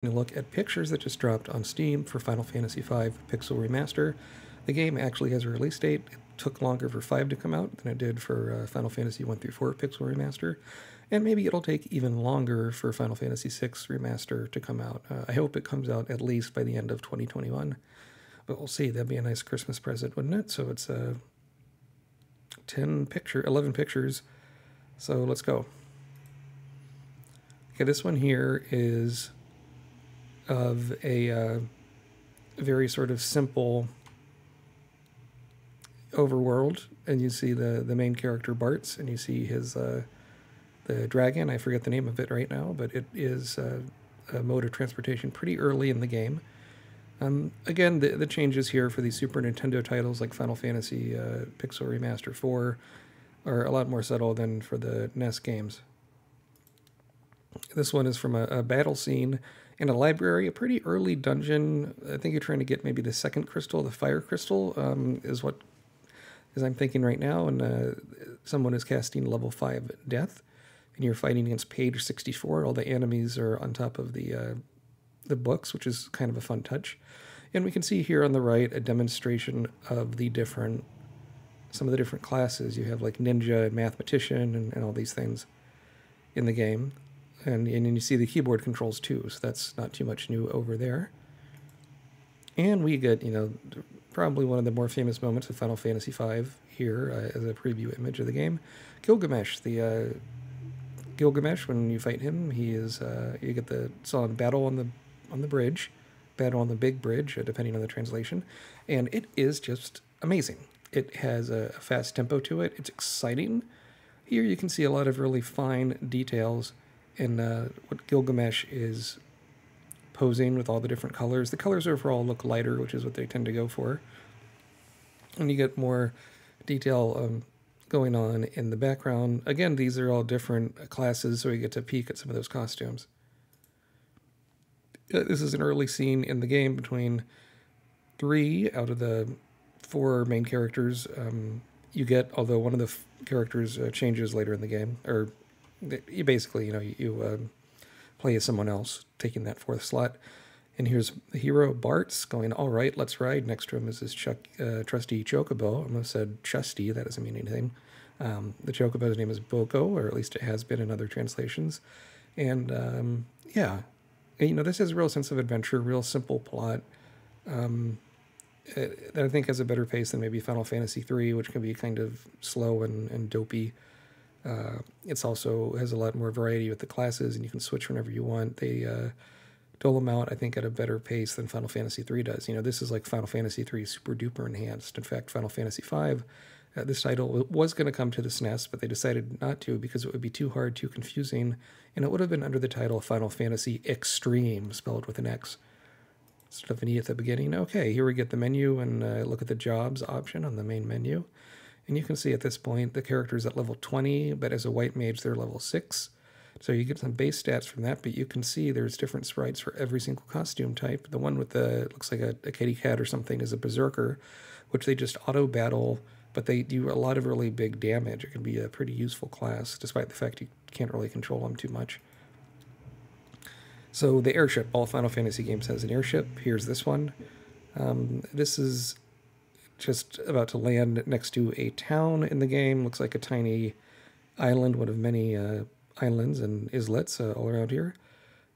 Look at pictures that just dropped on Steam for Final Fantasy V Pixel Remaster. The game actually has a release date. It took longer for 5 to come out than it did for Final Fantasy 1 through 4 Pixel Remaster. And maybe it'll take even longer for Final Fantasy VI Remaster to come out. I hope it comes out at least by the end of 2021. But we'll see. That'd be a nice Christmas present, wouldn't it? So it's 11 pictures. So let's go. Okay, this one here is of a very sort of simple overworld, and you see the main character Bartz, and you see his the dragon. I forget the name of it right now, but it is a mode of transportation pretty early in the game. Again, the changes here for these Super Nintendo titles like Final Fantasy Pixel Remaster 4 are a lot more subtle than for the NES games. This one is from a battle scene in a library, a pretty early dungeon. I think you're trying to get maybe the second crystal, the fire crystal, is I'm thinking right now. And someone is casting level 5 death, and you're fighting against page 64. All the enemies are on top of the books, which is kind of a fun touch. And we can see here on the right a demonstration of some of the different classes. You have like ninja and mathematician and all these things in the game. And then you see the keyboard controls too, so that's not too much new over there. And we get, probably one of the more famous moments of Final Fantasy V here as a preview image of the game. Gilgamesh, Gilgamesh, when you fight him, he is you get the song "Battle on the Bridge," "Battle on the Big Bridge," depending on the translation, and it is just amazing. It has a fast tempo to it. It's exciting. Here you can see a lot of really fine details in what Gilgamesh is posing with all the different colors. The colors overall look lighter, which is what they tend to go for. And you get more detail going on in the background. Again, these are all different classes, so you get to peek at some of those costumes. This is an early scene in the game between 3 out of the 4 main characters. You get, although one of the characters changes later in the game, or you basically, you play as someone else, taking that 4th slot. And here's the hero, Bartz, going, all right, let's ride. Next to him is his trusty chocobo. I almost said chusty. That doesn't mean anything. The chocobo's name is Boko, or at least it has been in other translations. And, yeah, this has a real sense of adventure, real simple plot. That I think has a better pace than maybe Final Fantasy III, which can be kind of slow and dopey. It's also has a lot more variety with the classes, and you can switch whenever you want. They dole them out, I think, at a better pace than Final Fantasy III does. This is like Final Fantasy III super duper enhanced. In fact, Final Fantasy V, this title was going to come to the SNES, but they decided not to because it would be too hard, too confusing, and it would have been under the title Final Fantasy Extreme, spelled with an X instead of an E at the beginning. Okay, here we get the menu and look at the jobs option on the main menu. And you can see at this point the character's at level 20, but as a white mage, they're level 6. So you get some base stats from that, but you can see there's different sprites for every single costume type. The one with the, looks like a kitty cat or something, is a berserker, which they just auto-battle, but they do a lot of really big damage. It can be a pretty useful class, despite the fact you can't really control them too much. So the airship, all Final Fantasy games has an airship. Here's this one. This is just about to land next to a town in the game. Looks like a tiny island, one of many islands and islets all around here.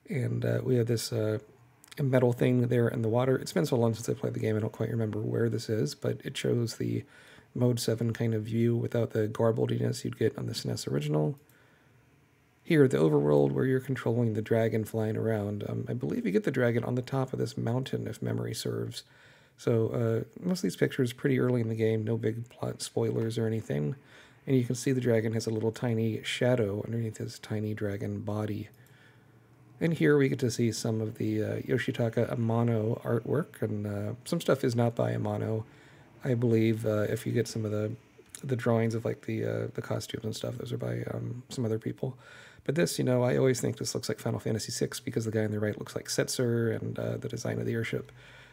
And we have this metal thing there in the water. It's been so long since I played the game, I don't quite remember where this is, but it shows the Mode 7 kind of view without the garblediness you'd get on the SNES original. Here, the overworld where you're controlling the dragon flying around. I believe you get the dragon on the top of this mountain, if memory serves. So most of these pictures pretty early in the game, no big plot spoilers or anything. And you can see the dragon has a little tiny shadow underneath his tiny dragon body. And here we get to see some of the Yoshitaka Amano artwork, and some stuff is not by Amano. I believe if you get some of the drawings of like the costumes and stuff, those are by some other people. But this, I always think this looks like Final Fantasy VI because the guy on the right looks like Setzer and the design of the airship.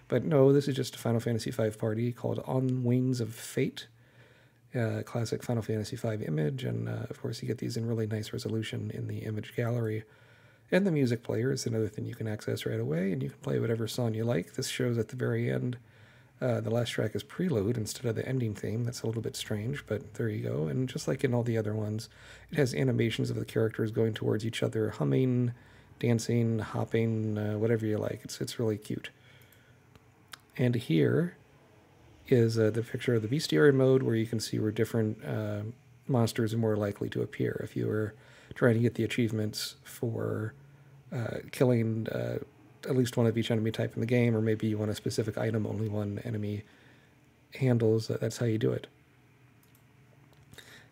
But no, this is just a Final Fantasy V party called On Wings of Fate. Classic Final Fantasy V image, and of course you get these in really nice resolution in the image gallery. And the music player is another thing you can access right away, and you can play whatever song you like. This shows at the very end. The last track is Prelude instead of the ending theme. That's a little bit strange, but there you go. And just like in all the other ones, it has animations of the characters going towards each other, humming, dancing, hopping, whatever you like. It's really cute. And here is the picture of the Bestiary Mode, where you can see where different monsters are more likely to appear. If you were trying to get the achievements for killing at least one of each enemy type in the game, or maybe you want a specific item only one enemy handles, that's how you do it.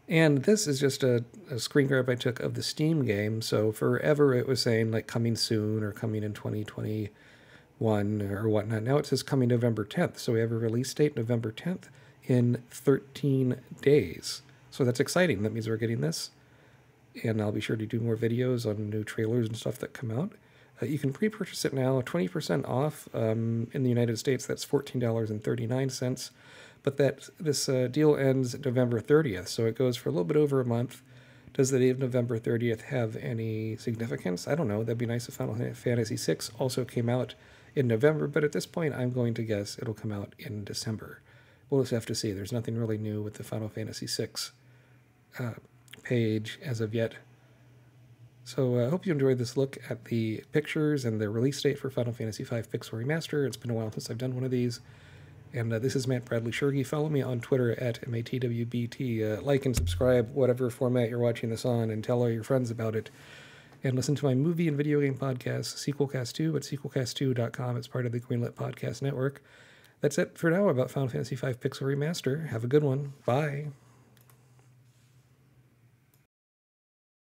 And this is just a screen grab I took of the Steam game. So forever it was saying like coming soon or coming in 2021 or whatnot. Now it says coming November 10th. So we have a release date November 10th in 13 days. So that's exciting. That means we're getting this. And I'll be sure to do more videos on new trailers and stuff that come out. You can pre-purchase it now, 20% off. In the United States, that's $14.39. But this deal ends November 30th, so it goes for a little bit over a month. Does the date of November 30th have any significance? I don't know. That'd be nice if Final Fantasy VI also came out in November, but at this point, I'm going to guess it'll come out in December. We'll just have to see. There's nothing really new with the Final Fantasy VI page as of yet. So I hope you enjoyed this look at the pictures and the release date for Final Fantasy V Pixel Remaster. It's been a while since I've done one of these. And this is Matt Bradley Shergi. Follow me on Twitter at MATWBT. Like and subscribe, whatever format you're watching this on, and tell all your friends about it. And listen to my movie and video game podcast, Sequelcast2, at sequelcast2.com. It's part of the Greenlit Podcast Network. That's it for now about Final Fantasy V Pixel Remaster. Have a good one. Bye.